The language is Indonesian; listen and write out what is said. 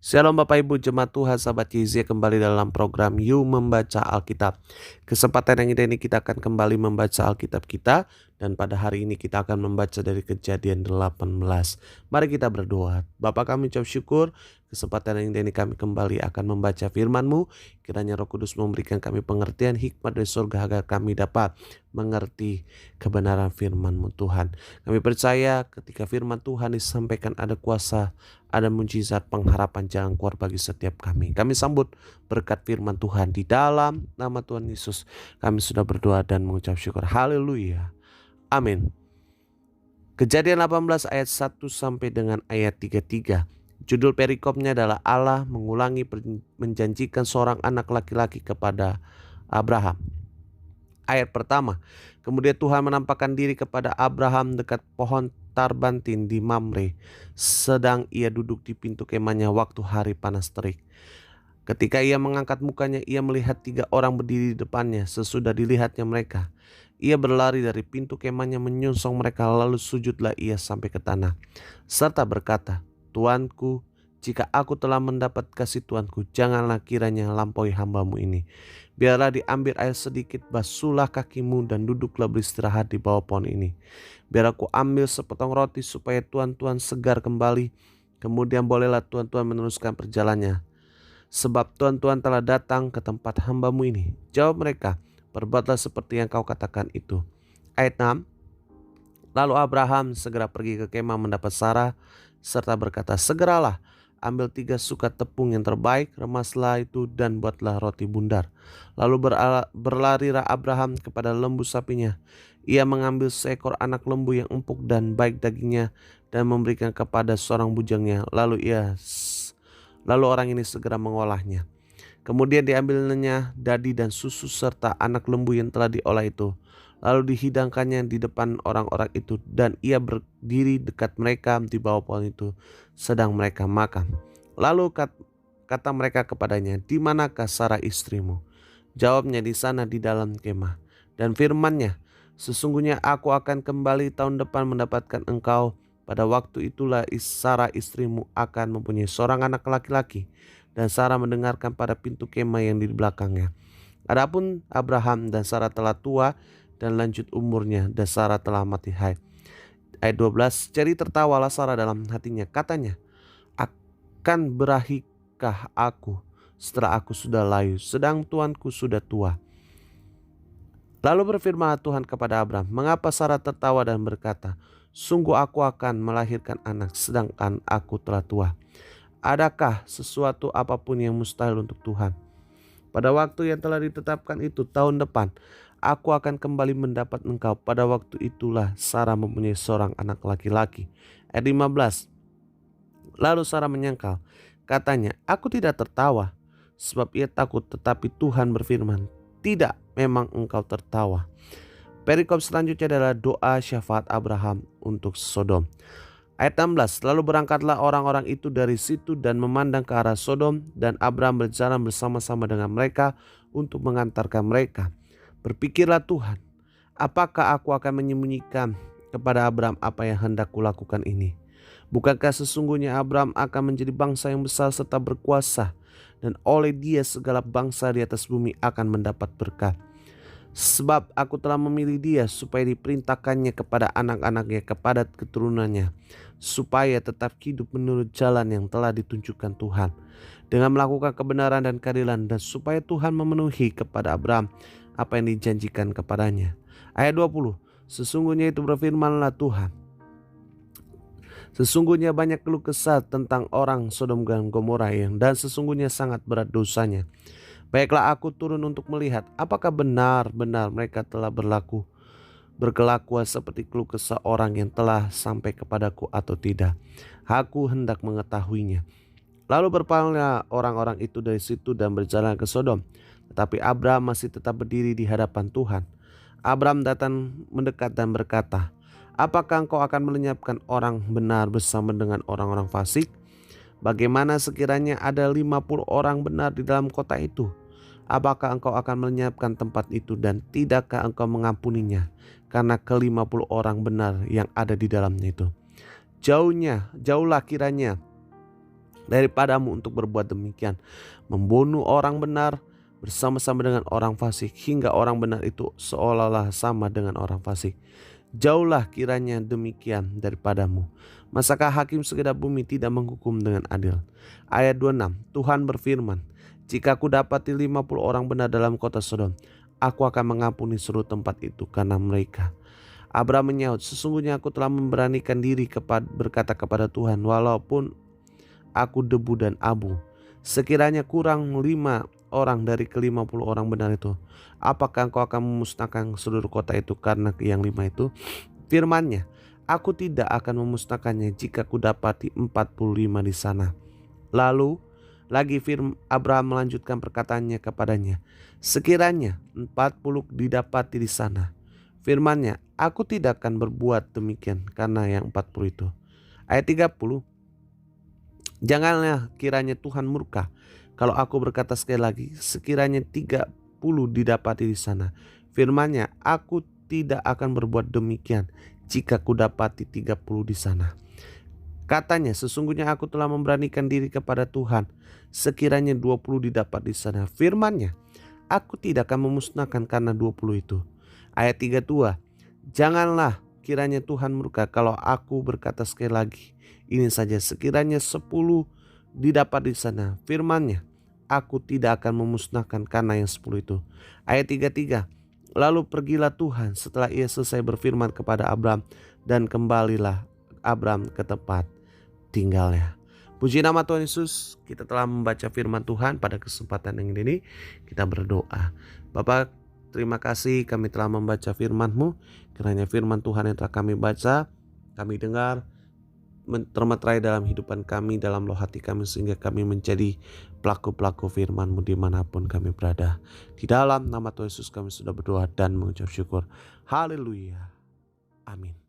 Shalom Bapak Ibu Jemaat Tuhan Sahabat Yezia, kembali dalam program You Membaca Alkitab. Kesempatan yang indah ini kita akan kembali membaca Alkitab kita. Dan pada hari ini kita akan membaca dari Kejadian 18. Mari kita berdoa. Bapa, kami ucap syukur kesempatan yang indah ini kami kembali akan membaca firman-Mu. Kiranya Roh Kudus memberikan kami pengertian hikmat dari surga agar kami dapat mengerti kebenaran firman-Mu Tuhan. Kami percaya ketika firman Tuhan disampaikan ada kuasa, ada mujizat, pengharapan jalan keluar bagi setiap kami. Kami sambut berkat firman Tuhan di dalam nama Tuhan Yesus. Kami sudah berdoa dan mengucap syukur. Haleluya. Amin. Kejadian 18 ayat 1 sampai dengan ayat 33. Judul perikopnya adalah Allah mengulangi menjanjikan seorang anak laki-laki kepada Abraham. Ayat pertama, kemudian Tuhan menampakkan diri kepada Abraham dekat pohon Tarbantin di Mamre, sedang ia duduk di pintu kemahnya waktu hari panas terik. Ketika ia mengangkat mukanya, ia melihat 3 orang berdiri di depannya. Sesudah dilihatnya mereka, ia berlari dari pintu kemahnya menyongsong mereka, lalu sujudlah ia sampai ke tanah, serta berkata, Tuanku, jika aku telah mendapat kasih Tuanku, janganlah kiranya lampaui hamba-Mu ini. Biarlah diambil air sedikit, basuhlah kakimu dan duduklah beristirahat di bawah pohon ini. Biar aku ambil sepotong roti supaya tuan-tuan segar kembali. Kemudian bolehlah tuan-tuan meneruskan perjalanannya. Sebab tuan-tuan telah datang ke tempat hamba-Mu ini. Jawab mereka, perbuatlah seperti yang kau katakan itu. Ayat 6. Lalu Abraham segera pergi ke kemah mendapat Sarah, serta berkata, segeralah, ambil 3 sukat tepung yang terbaik, remaslah itu dan buatlah roti bundar. Lalu berlarilah Abraham kepada lembu sapinya. Ia mengambil seekor anak lembu yang empuk dan baik dagingnya dan memberikan kepada seorang bujangnya. Lalu orang ini segera mengolahnya. Kemudian diambilnya dadi dan susu serta anak lembu yang telah diolah itu. Lalu dihidangkannya di depan orang-orang itu, dan ia berdiri dekat mereka di bawah pohon itu sedang mereka makan. Lalu kata mereka kepadanya, di manakah Sarah istrimu? Jawabnya, di sana di dalam kemah. Dan firman-Nya, sesungguhnya aku akan kembali tahun depan mendapatkan engkau. Pada waktu itulah Sarah istrimu akan mempunyai seorang anak laki-laki. Dan Sarah mendengarkan pada pintu kemah yang di belakangnya. Adapun Abraham dan Sarah telah tua dan lanjut umurnya, dan Sarah telah mati haid. Ayat 12, jadi tertawalah Sarah dalam hatinya, katanya, akan berahikah aku setelah aku sudah layu, sedang tuanku sudah tua? Lalu berfirman Tuhan kepada Abraham, mengapa Sarah tertawa dan berkata, sungguh aku akan melahirkan anak sedangkan aku telah tua. Adakah sesuatu apapun yang mustahil untuk Tuhan? Pada waktu yang telah ditetapkan itu, tahun depan, aku akan kembali mendapat engkau. Pada waktu itulah Sarah mempunyai seorang anak laki-laki. Ayat 15. Lalu Sarah menyangkal, katanya, aku tidak tertawa, sebab ia takut. Tetapi Tuhan berfirman, tidak, memang engkau tertawa. Perikop selanjutnya adalah doa syafaat Abraham untuk Sodom. Ayat 16, lalu berangkatlah orang-orang itu dari situ dan memandang ke arah Sodom, dan Abraham berjalan bersama-sama dengan mereka untuk mengantarkan mereka. Berpikirlah Tuhan, apakah aku akan menyembunyikan kepada Abraham apa yang hendak kulakukan ini? Bukankah sesungguhnya Abraham akan menjadi bangsa yang besar serta berkuasa, dan oleh dia segala bangsa di atas bumi akan mendapat berkat. Sebab aku telah memilih dia supaya diperintahkannya kepada anak-anaknya, kepada keturunannya, supaya tetap hidup menurut jalan yang telah ditunjukkan Tuhan, dengan melakukan kebenaran dan keadilan, dan supaya Tuhan memenuhi kepada Abraham apa yang dijanjikan kepadanya. Ayat 20, sesungguhnya itu berfirmanlah Tuhan, sesungguhnya banyak keluh kesah tentang orang Sodom dan Gomora, dan sesungguhnya sangat berat dosanya. Baiklah aku turun untuk melihat apakah benar-benar mereka telah berkelakuan seperti keluh kesah orang yang telah sampai kepadaku atau tidak. Aku hendak mengetahuinya. Lalu berpalinglah orang-orang itu dari situ dan berjalan ke Sodom. Tetapi Abraham masih tetap berdiri di hadapan Tuhan. Abraham datang mendekat dan berkata, apakah engkau akan melenyapkan orang benar bersama dengan orang-orang fasik? Bagaimana sekiranya ada 50 orang benar di dalam kota itu? Apakah engkau akan melenyapkan tempat itu dan tidakkah engkau mengampuninya karena ke-50 orang benar yang ada di dalamnya itu? Jauhlah kiranya daripadamu untuk berbuat demikian, membunuh orang benar bersama-sama dengan orang fasik, hingga orang benar itu seolah-olah sama dengan orang fasik. Jauhlah kiranya demikian daripadamu. Masakah hakim segenap bumi tidak menghukum dengan adil? Ayat 26, Tuhan berfirman, jika aku dapati 50 orang benar dalam kota Sodom, aku akan mengampuni seluruh tempat itu karena mereka. Abraham menyaut, sesungguhnya aku telah memberanikan diri berkata kepada Tuhan, walaupun aku debu dan abu, sekiranya kurang 5 orang dari ke-50 orang benar itu, apakah engkau akan memusnahkan seluruh kota itu karena yang 5 itu? Firman-Nya, aku tidak akan memusnahkannya jika kudapati 45 di sana. Lalu lagi Abraham melanjutkan perkataannya kepadanya, sekiranya 40 didapati di sana. Firman-Nya, aku tidak akan berbuat demikian karena yang 40 itu. Ayat 30, janganlah kiranya Tuhan murka kalau aku berkata sekali lagi, sekiranya 30 didapati di sana. Firman-Nya, aku tidak akan berbuat demikian jika kudapati 30 di sana. Katanya, sesungguhnya aku telah memberanikan diri kepada Tuhan, sekiranya 20 didapat di sana. Firman-Nya, aku tidak akan memusnahkan karena 20 itu. Ayat 32, janganlah kiranya Tuhan murka kalau aku berkata sekali lagi, ini saja, sekiranya 10 didapat di sana. Firman-Nya, aku tidak akan memusnahkan karena yang 10 itu. Ayat 33, lalu pergilah Tuhan setelah ia selesai berfirman kepada Abraham, dan kembalilah Abraham ke tempat tinggalnya. Puji nama Tuhan Yesus, kita telah membaca firman Tuhan pada kesempatan yang ini. Kita berdoa. Bapa, terima kasih kami telah membaca firman-Mu. Kiranya firman Tuhan yang telah kami baca, kami dengar, termeterai dalam hidupan kami, dalam loh hati kami, sehingga kami menjadi pelaku-pelaku firman-Mu dimanapun kami berada. Di dalam nama Tuhan Yesus kami sudah berdoa dan mengucap syukur. Haleluya. Amin.